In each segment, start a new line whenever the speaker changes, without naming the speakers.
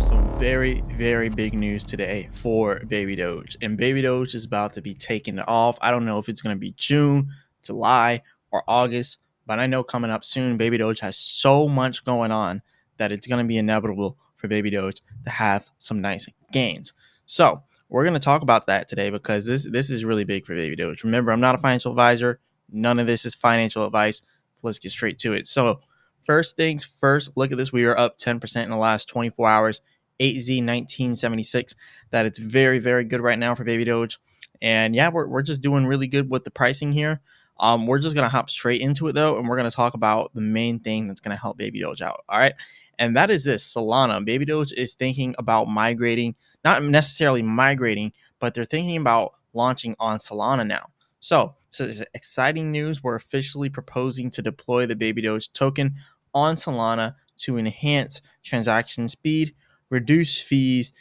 some very, very big news today for Baby Doge. And Baby Doge is about to be taking off. I don't know if it's going to be June, July, or August, but I know coming up soon, Baby Doge has so much going on that it's going to be inevitable for Baby Doge to have some nice gains. So we're going to talk about that today because this is really big for Baby Doge. Remember, I'm not a financial advisor. None of this is financial advice. Let's get straight to it. So first things first, look at this. We are up 10% in the last 24 hours. 8Z1976. That it's very, very good right now for Baby Doge. And yeah, we're just doing really good with the pricing here. We're just gonna hop straight into it though, and we're gonna talk about the main thing that's gonna help Baby Doge out. All right. And that is this Solana. Baby Doge is thinking about migrating, not necessarily migrating, but they're thinking about launching on Solana now. So this is exciting news. We're officially proposing to deploy the Baby Doge token on Solana to enhance transaction speed, reduce fees,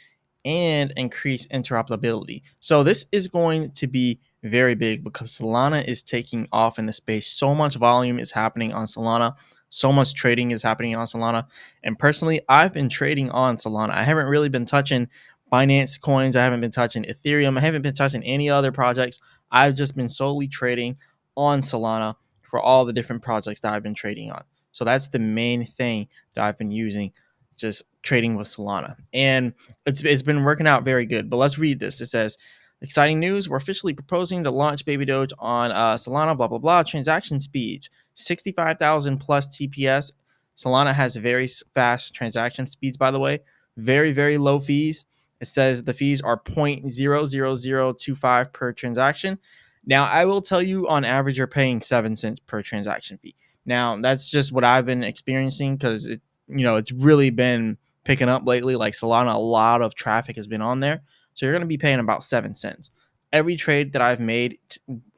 and increase interoperability. So this is going to be very big because Solana is taking off in the space. So much volume is happening on Solana. So much trading is happening on Solana. And personally, I've been trading on Solana. I haven't really been touching Binance coins. I haven't been touching Ethereum. I haven't been touching any other projects. I've just been solely trading on Solana for all the different projects that I've been trading on. So that's the main thing that I've been using, just trading with Solana. And it's been working out very good. But let's read this. It says, exciting news. We're officially proposing to launch Baby Doge on Solana, blah, blah, blah. Transaction speeds, 65,000 plus TPS. Solana has very fast transaction speeds, by the way. Very, very low fees. It says the fees are 0.00025 per transaction. Now, I will tell you, on average, you're paying 7 cents per transaction fee. Now, that's just what I've been experiencing because it's really been picking up lately. Like Solana, a lot of traffic has been on there. So you're going to be paying about 7 cents. Every trade that I've made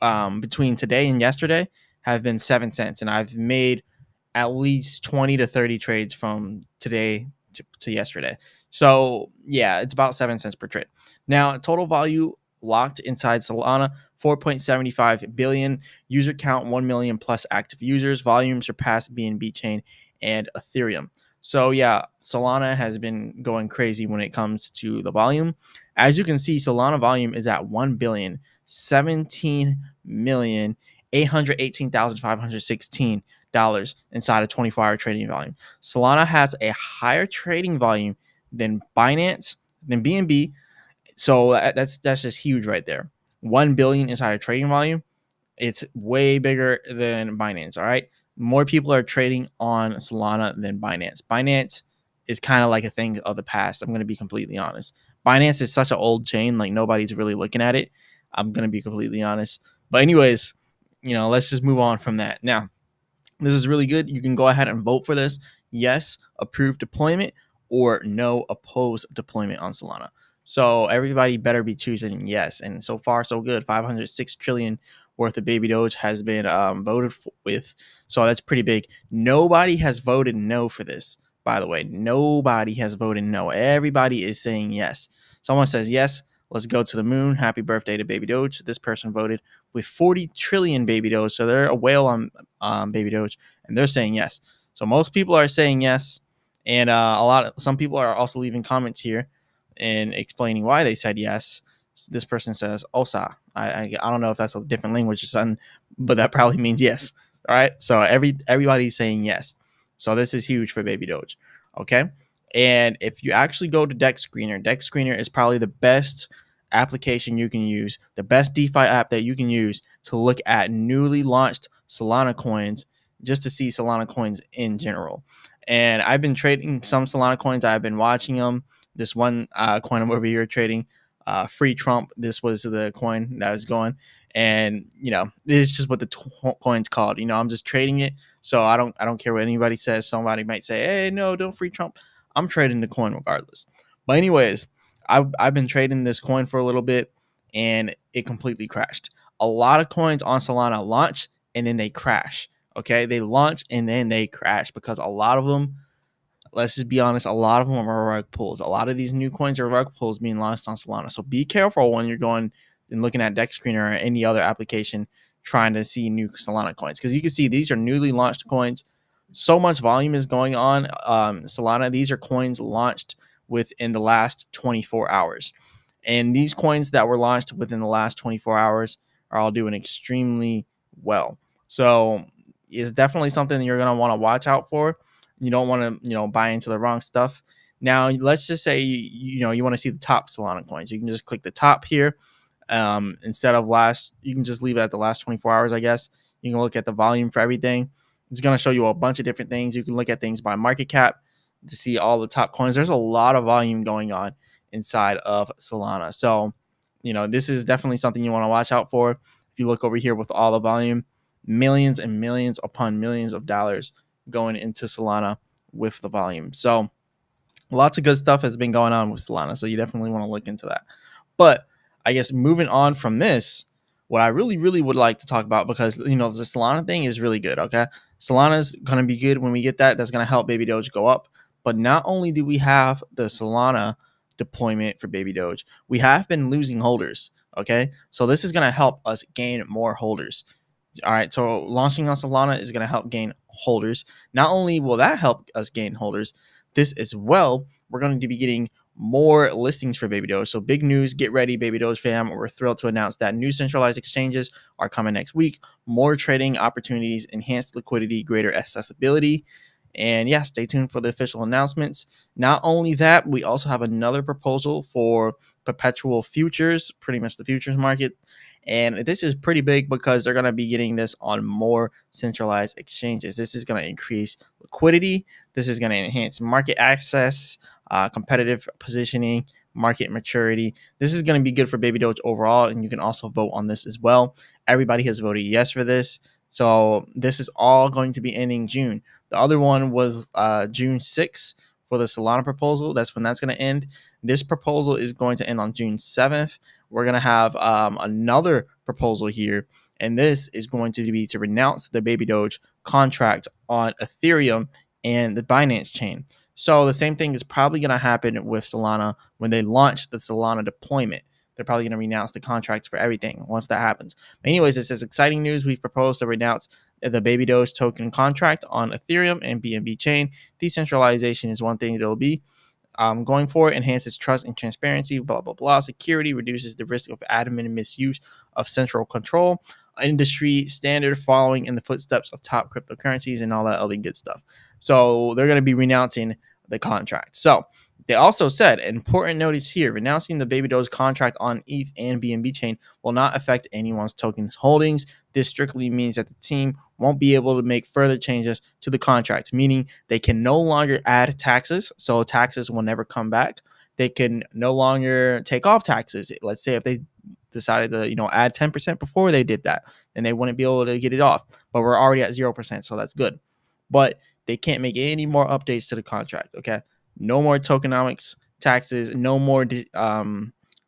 between today and yesterday have been 7 cents. And I've made at least 20 to 30 trades from today to yesterday. So yeah, it's about 7 cents per trade. Now, total value locked inside Solana, 4.75 billion. User count, 1 million plus active users. Volume surpassed BNB chain and Ethereum. So yeah, Solana has been going crazy when it comes to the volume. As you can see, Solana volume is at 1,017,818,516 dollars inside of 24-hour trading volume. Solana has a higher trading volume than Binance, than BNB. So that's just huge right there. 1 billion inside of trading volume. It's way bigger than Binance. All right. More people are trading on Solana than Binance. Binance is kind of like a thing of the past. I'm going to be completely honest. Binance is such an old chain, like nobody's really looking at it. I'm going to be completely honest. But anyways, let's just move on from that. Now, this is really good. You can go ahead and vote for this. Yes, approve deployment, or no, oppose deployment on Solana. So everybody better be choosing yes. And so far, so good. 506 trillion worth of Baby Doge has been voted with. So that's pretty big. Nobody has voted no for this, by the way. Nobody has voted no. Everybody is saying yes. Someone says yes. Let's go to the moon. Happy birthday to Baby Doge. This person voted with 40 trillion Baby Doge. So they're a whale on Baby Doge, and they're saying yes. So most people are saying yes. And some people are also leaving comments here and explaining why they said yes. So this person says Osa. I don't know if that's a different language or something, but that probably means yes. All right. So everybody's saying yes. So this is huge for Baby Doge. Okay. And if you actually go to Dex Screener is probably the best application you can use, the best DeFi app that you can use to look at newly launched Solana coins, just to see Solana coins in general. And I've been trading some Solana coins. I've been watching them. This one coin I'm over here trading, Free Trump. This was the coin that was going. And, this is just what the coin's called. I'm just trading it. So I don't care what anybody says. Somebody might say, hey, no, don't free Trump. I'm trading the coin regardless. But anyways, I've been trading this coin for a little bit, and it completely crashed. A lot of coins on Solana launch and then they crash. Okay, they launch and then they crash because a lot of them, let's just be honest, a lot of them are rug pulls. A lot of these new coins are rug pulls being launched on Solana. So be careful when you're going and looking at Dex Screener or any other application trying to see new Solana coins, because you can see these are newly launched coins. So much volume is going on Solana. These are coins launched within the last 24 hours. And these coins that were launched within the last 24 hours are all doing extremely well. So it's definitely something you're going to want to watch out for. You don't want to, buy into the wrong stuff. Now, let's just say, you want to see the top Solana coins. You can just click the top here. Instead of you can just leave it at the last 24 hours, I guess. You can look at the volume for everything. It's going to show you a bunch of different things. You can look at things by market cap to see all the top coins. There's a lot of volume going on inside of Solana. So, this is definitely something you want to watch out for. If you look over here with all the volume, millions and millions upon millions of dollars going into Solana with the volume. So lots of good stuff has been going on with Solana. So you definitely want to look into that. But I guess moving on from this, what I really, really would like to talk about, because, the Solana thing is really good. Okay. Solana is going to be good when we get that. That's going to help Baby Doge go up. But not only do we have the Solana deployment for Baby Doge, we have been losing holders. Okay. So this is going to help us gain more holders. All right. So launching on Solana is going to help gain holders. Not only will that help us gain holders, this as well, we're going to be getting more listings for Baby Doge. So big news, get ready, Baby Doge fam. We're thrilled to announce that new centralized exchanges are coming next week. More trading opportunities, enhanced liquidity, greater accessibility. And yeah, stay tuned for the official announcements. Not only that, we also have another proposal for perpetual futures, pretty much the futures market. And this is pretty big because they're going to be getting this on more centralized exchanges. This is going to increase liquidity. This is going to enhance market access, competitive positioning, market maturity. This is going to be good for Baby Doge overall, and you can also vote on this as well. Everybody has voted yes for this. So this is all going to be ending June. The other one was June 6th for the Solana proposal. That's when that's going to end. This proposal is going to end on June 7th. We're going to have another proposal here, and this is going to be to renounce the Baby Doge contract on Ethereum and the Binance chain. So the same thing is probably going to happen with Solana when they launch the Solana deployment. They're probably going to renounce the contracts for everything once that happens. Anyways, this is exciting news. We've proposed to renounce the Baby Doge token contract on Ethereum and BNB chain. Decentralization is one thing that will be going forward. Enhances trust and transparency, blah, blah, blah. Security reduces the risk of admin misuse of central control. Industry standard following in the footsteps of top cryptocurrencies and all that other good stuff. So they're going to be renouncing the contract. So they also said, important notice here, renouncing the Baby Doge contract on ETH and BNB chain will not affect anyone's token holdings. This strictly means that the team won't be able to make further changes to the contract, meaning they can no longer add taxes. So taxes will never come back. They can no longer take off taxes. Let's say if they decided to, add 10% before they did that, then they wouldn't be able to get it off. But we're already at 0%, so that's good. But they can't make any more updates to the contract, okay? No more tokenomics taxes, no more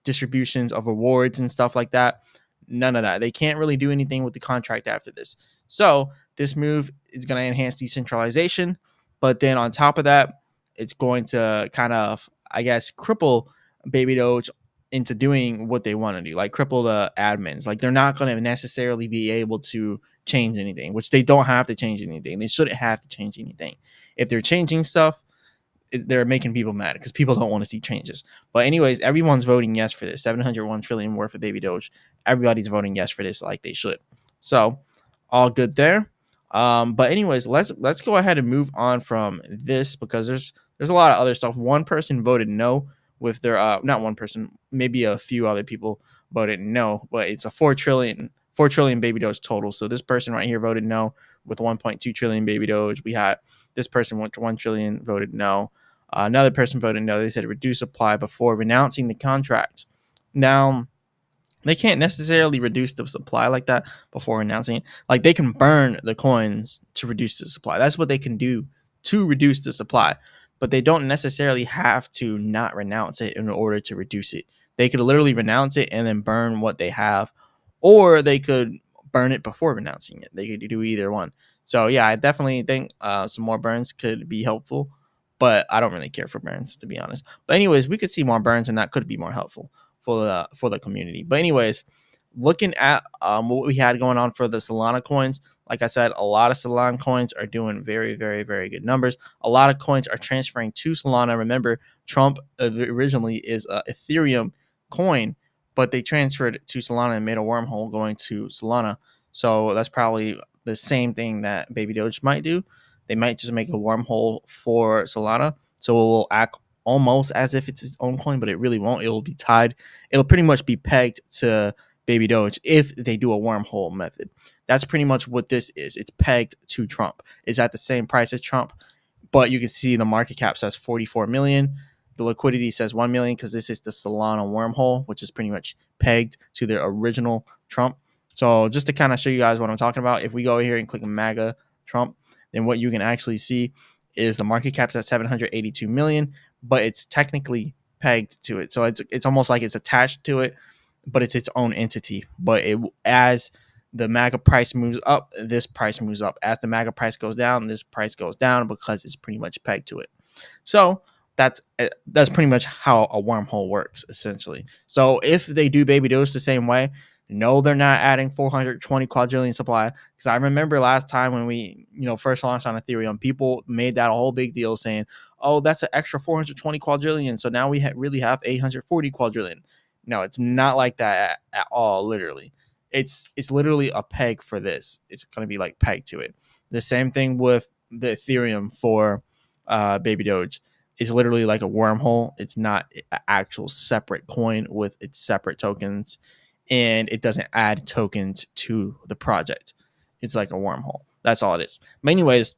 distributions of rewards and stuff like that. None of that. They can't really do anything with the contract after this. So this move is going to enhance decentralization. But then on top of that, it's going to kind of, I guess, cripple Baby Doge into doing what they want to do, like cripple the admins. Like they're not going to necessarily be able to change anything, which they don't have to change anything. They shouldn't have to change anything. If they're changing stuff, they're making people mad because people don't want to see changes. But anyways, everyone's voting yes for this. 701 trillion worth of Baby Doge. Everybody's voting yes for this like they should. So all good there. But anyways, let's go ahead and move on from this because there's a lot of other stuff. One person voted no with their not one person, maybe a few other people voted no, but it's a 4 trillion Baby Doge total. So this person right here voted no with 1.2 trillion Baby Doge. We had this person with 1 trillion voted no. Another person voted no. They said reduce supply before renouncing the contract. Now, they can't necessarily reduce the supply like that before announcing it. Like they can burn the coins to reduce the supply. That's what they can do to reduce the supply. But they don't necessarily have to not renounce it in order to reduce it. They could literally renounce it and then burn what they have, or they could burn it before renouncing it. They could do either one. So yeah, I definitely think some more burns could be helpful, but I don't really care for burns, to be honest. But anyways, we could see more burns, and that could be more helpful for the community. But anyways, looking at what we had going on for the Solana coins, like I said, a lot of Solana coins are doing very, very, very good numbers. A lot of coins are transferring to Solana. Remember, Trump originally is a Ethereum coin, but they transferred it to Solana and made a wormhole going to Solana. So that's probably the same thing that Baby Doge might do. They might just make a wormhole for Solana, so it will act almost as if it's its own coin, but it really won't. It will be tied. It'll pretty much be pegged to Baby Doge if they do a wormhole method. That's pretty much what this is. It's pegged to Trump. It's at the same price as Trump, but you can see the market cap says 44 million. The liquidity says 1 million because this is the Solana wormhole, which is pretty much pegged to the original Trump. So just to kind of show you guys what I'm talking about, if we go here and click MAGA Trump, then what you can actually see is the market cap's at 782 million, but it's technically pegged to it. So it's almost like it's attached to it, but it's its own entity. But as the MAGA price moves up, this price moves up. As the MAGA price goes down, this price goes down because it's pretty much pegged to it. So that's pretty much how a wormhole works, essentially. So if they do Baby Doge the same way, no, they're not adding 420 quadrillion supply. Because I remember last time when we, first launched on Ethereum, people made that a whole big deal saying, "Oh, that's an extra 420 quadrillion. So now we really have 840 quadrillion." No, it's not like that at all. Literally, it's literally a peg for this. It's going to be like pegged to it. The same thing with the Ethereum for Baby Doge. Is literally like a wormhole. It's not an actual separate coin with its separate tokens, and it doesn't add tokens to the project. It's like a wormhole. That's all it is. But anyways,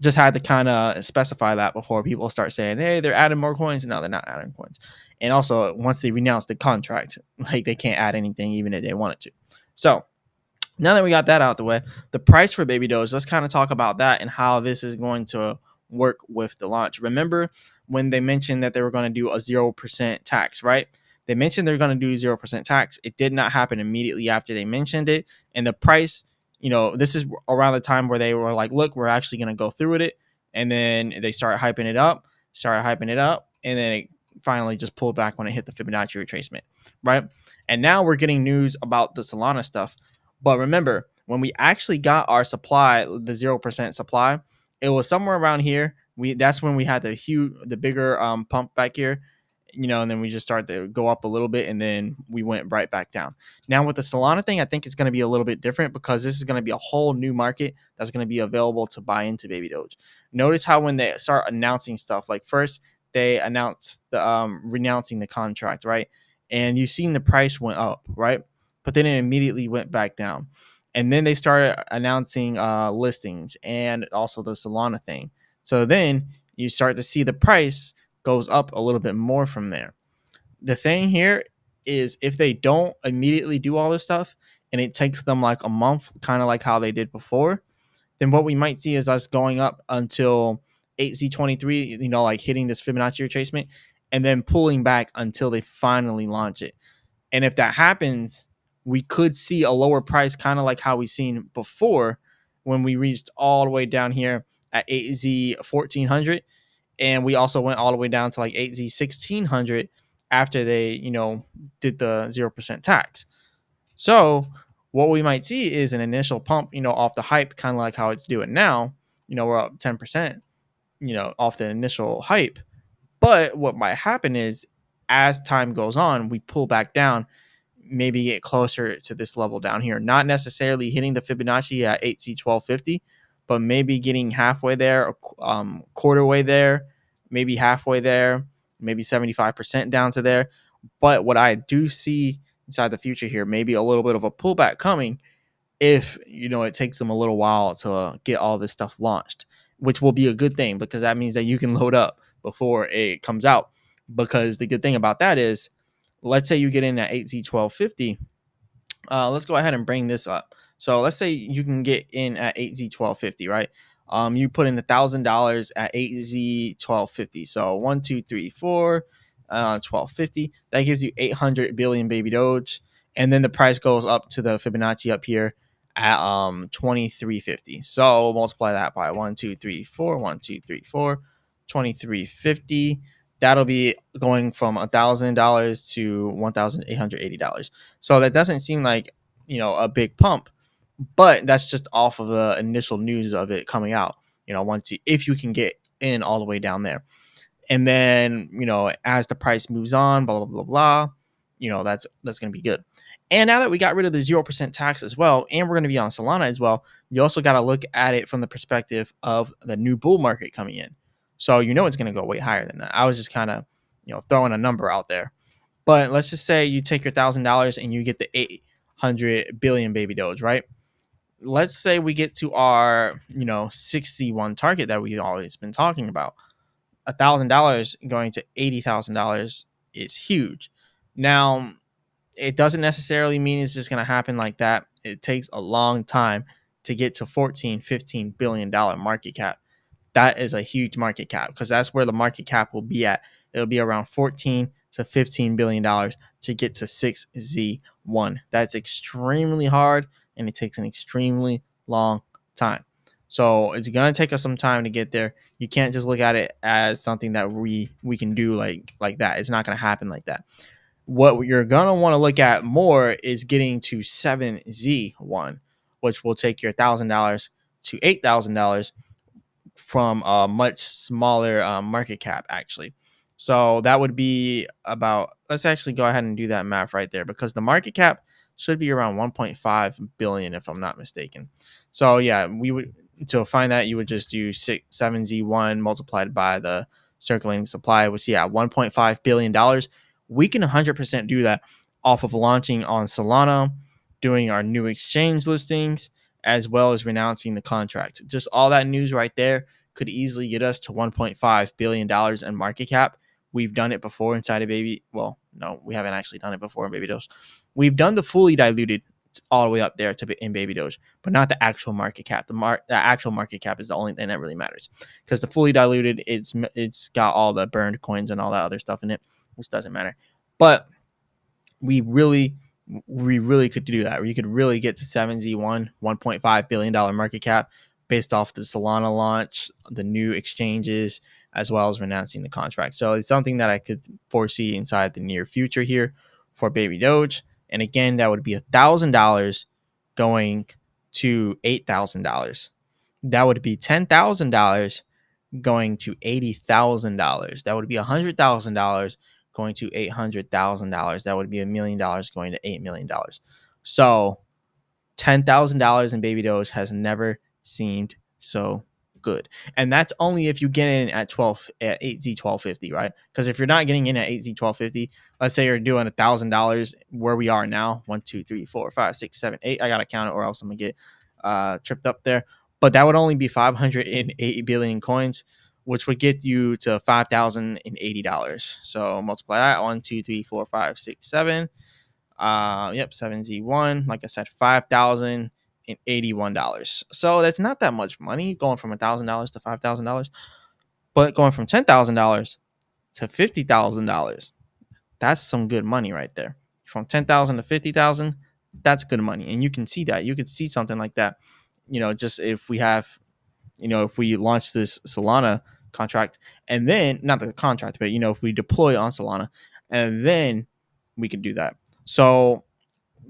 just had to kind of specify that before people start saying, "Hey, they're adding more coins." No, they're not adding coins. And also, once they renounce the contract, like they can't add anything even if they wanted to. So now that we got that out the way, the price for Baby Doge, let's kind of talk about that and how this is going to work with the launch. Remember when they mentioned that they were going to do a 0% tax, right? They mentioned they're going to do 0% tax. It did not happen immediately after they mentioned it. And the price, this is around the time where they were like, look, we're actually going to go through with it. And then they started hyping it up, and then it finally just pulled back when it hit the Fibonacci retracement, right? And now we're getting news about the Solana stuff. But remember, when we actually got our supply, the 0% supply, it was somewhere around here. That's when we had the bigger pump back here, and then we just started to go up a little bit, and then we went right back down. Now with the Solana thing, I think it's going to be a little bit different because this is going to be a whole new market that's going to be available to buy into Baby Doge. Notice how when they start announcing stuff, like first they announced the renouncing the contract, right? And you've seen the price went up, right? But then it immediately went back down. And then they started announcing listings and also the Solana thing. So then you start to see the price goes up a little bit more from there. The thing here is if they don't immediately do all this stuff and it takes them like a month, kind of like how they did before, then what we might see is us going up until 8Z23, like hitting this Fibonacci retracement and then pulling back until they finally launch it. And if that happens, we could see a lower price, kind of like how we seen before when we reached all the way down here at 8Z 1400. And we also went all the way down to like 8Z 1600 after they, did the 0% tax. So what we might see is an initial pump, off the hype, kind of like how it's doing now. We're up 10%, off the initial hype. But what might happen is as time goes on, we pull back down, maybe get closer to this level down here. Not necessarily hitting the Fibonacci at 8C1250, but maybe getting halfway there, quarter way there, maybe halfway there, maybe 75% down to there. But what I do see inside the future here, maybe a little bit of a pullback coming if, it takes them a little while to get all this stuff launched, which will be a good thing because that means that you can load up before it comes out. Because the good thing about that is, let's say you get in at 8Z1250. Let's go ahead and bring this up. So let's say you can get in at 8Z1250, right? You put in $1,000 at 8Z1250. So 1, 2, 3, 4, 1250. That gives you 800 billion Baby Doge. And then the price goes up to the Fibonacci up here at 2350. So multiply that by 1, 2, 3, 4, 1, 2, 3, 4, 2350 that'll be going from $1,000 to $1,880. So that doesn't seem like, a big pump, but that's just off of the initial news of it coming out. Once if you can get in all the way down there, and then as the price moves on, blah blah blah blah, that's going to be good. And now that we got rid of the 0% tax as well, and we're going to be on Solana as well, you also got to look at it from the perspective of the new bull market coming in. So it's going to go way higher than that. I was just kind of throwing a number out there, but let's just say you take your $1,000 and you get the 800 billion baby doge, right? Let's say we get to our 61 target that we've always been talking about. $1,000 going to $80,000 is huge. Now, it doesn't necessarily mean it's just going to happen like that. It takes a long time to get to 14-15 billion dollar market cap. That is a huge market cap, because that's where the market cap will be at. It'll be around 14 to 15 billion dollars to get to 6Z1. That's extremely hard, and it takes an extremely long time. So it's gonna take us some time to get there. You can't just look at it as something that we can do like that. It's not gonna happen like that. What you're gonna want to look at more is getting to 7Z1, which will take your $1,000 to $8,000 from a much smaller market cap, actually. So that would be about, let's actually go ahead and do that math right there, because the market cap should be around 1.5 billion if I'm not mistaken. So yeah, we would, to find that, you would just do 7Z1 multiplied by the circulating supply, which, yeah, $1.5 billion. We can 100% do that off of launching on Solana, doing our new exchange listings, as well as renouncing the contract. Just all that news right there could easily get us to $1.5 billion in market cap. We've done it before inside of Baby. Well, no, we haven't actually done it before in Baby Doge. We've done the fully diluted all the way up there to in Baby Doge, but not the actual market cap. The actual market cap is the only thing that really matters, because the fully diluted, it's got all the burned coins and all that other stuff in it, which doesn't matter. But we really could do that. We could really get to 7Z1, $1.5 billion market cap, based off the Solana launch, the new exchanges, as well as renouncing the contract. So it's something that I could foresee inside the near future here for Baby Doge. And again, that would be $1,000 going to $8,000. That would be $10,000 going to $80,000. That would be $100,000 going to $800,000. That would be $1 million going to $8 million. So $10,000 in Baby Doge has never seemed so good. And that's only if you get in at 8Z 1250, right? Because if you're not getting in at 8Z 1250, let's say you're doing $1,000 where we are now, 1, 2, 3, 4, 5, 6, 7, 8. I gotta count it, or else I'm gonna get tripped up there. But that would only be 580 billion coins, which would get you to $5,080. So multiply that, 1, 2, 3, 4, 5, 6, 7. 7Z1. Like I said, $5,081. So that's not that much money going from $1,000 to $5,000, but going from $10,000 to $50,000, that's some good money right there. From 10,000 to 50,000, that's good money, and you can see that. You could see something like that. Just if we have, if we launch this Solana contract, and then not the contract, but if we deploy on Solana, and then we can do that. So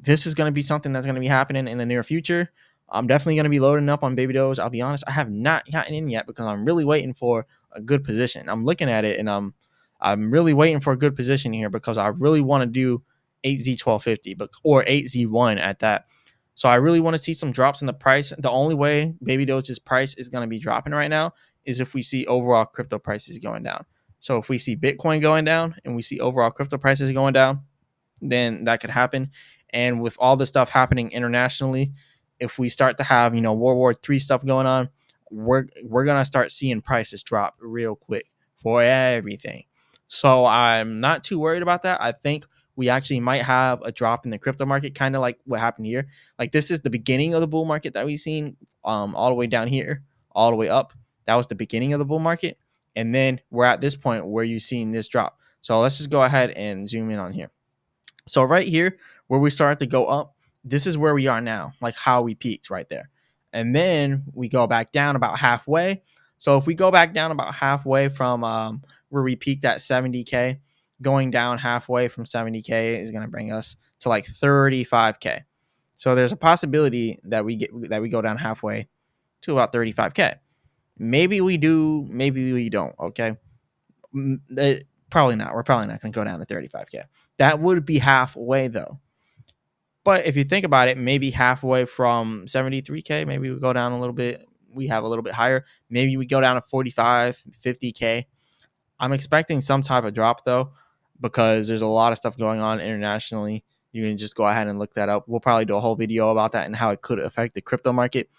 this is going to be something that's going to be happening in the near future. I'm definitely going to be loading up on Baby Doge. I'll be honest, I have not gotten in yet because I'm really waiting for a good position. I'm looking at it, and I'm really waiting for a good position here, because I really want to do 8Z 1250, or 8Z1 at that. So I really want to see some drops in the price. The only way Baby Doge's price is going to be dropping right now is if we see overall crypto prices going down. So if we see Bitcoin going down and we see overall crypto prices going down, then that could happen. And with all this stuff happening internationally, if we start to have, World War III stuff going on, we're gonna start seeing prices drop real quick for everything. So I'm not too worried about that. I think we actually might have a drop in the crypto market, kind of like what happened here. Like, this is the beginning of the bull market that we've seen, all the way down here, all the way up. That was the beginning of the bull market, and then we're at this point where you're seeing this drop. So let's just go ahead and zoom in on here. So right here, where we started to go up, this is where we are now, like how we peaked right there. And then we go back down about halfway. So if we go back down about halfway from where we peaked at 70K, going down halfway from 70K is going to bring us to like 35K. So there's a possibility that we go down halfway to about 35K. Maybe we do, maybe we don't. Okay, probably not. We're probably not going to go down to 35K. That would be halfway though. But if you think about it, maybe halfway from 73K, maybe we go down a little bit. We have a little bit higher. Maybe we go down to 45, 50K. I'm expecting some type of drop though, because there's a lot of stuff going on internationally. You can just go ahead and look that up. We'll probably do a whole video about that and how it could affect the crypto market,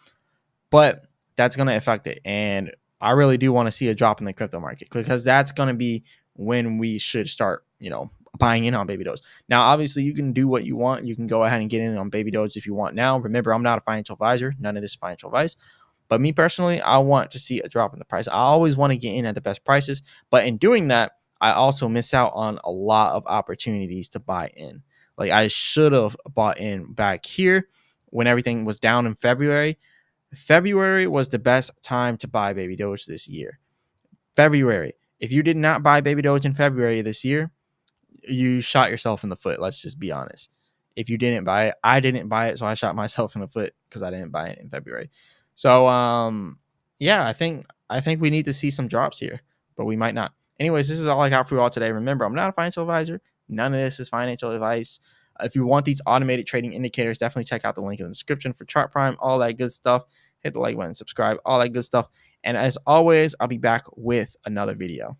but that's going to affect it. And I really do want to see a drop in the crypto market, because that's going to be when we should start, buying in on Baby Doge. Now, obviously, you can do what you want. You can go ahead and get in on Baby Doge if you want now. Remember, I'm not a financial advisor. None of this is financial advice. But me personally, I want to see a drop in the price. I always want to get in at the best prices. But in doing that, I also miss out on a lot of opportunities to buy in. Like, I should have bought in back here when everything was down in February. February was the best time to buy Baby Doge this year. February. If you did not buy Baby Doge in February this year, you shot yourself in the foot. Let's just be honest. If you didn't buy it, I didn't buy it, so I shot myself in the foot because I didn't buy it in February. So yeah, I think we need to see some drops here, but we might not. Anyways, this is all I got for you all today. Remember, I'm not a financial advisor. None of this is financial advice. If you want these automated trading indicators, definitely check out the link in the description for Chart Prime, all that good stuff. Hit the like button, subscribe, all that good stuff. And as always, I'll be back with another video.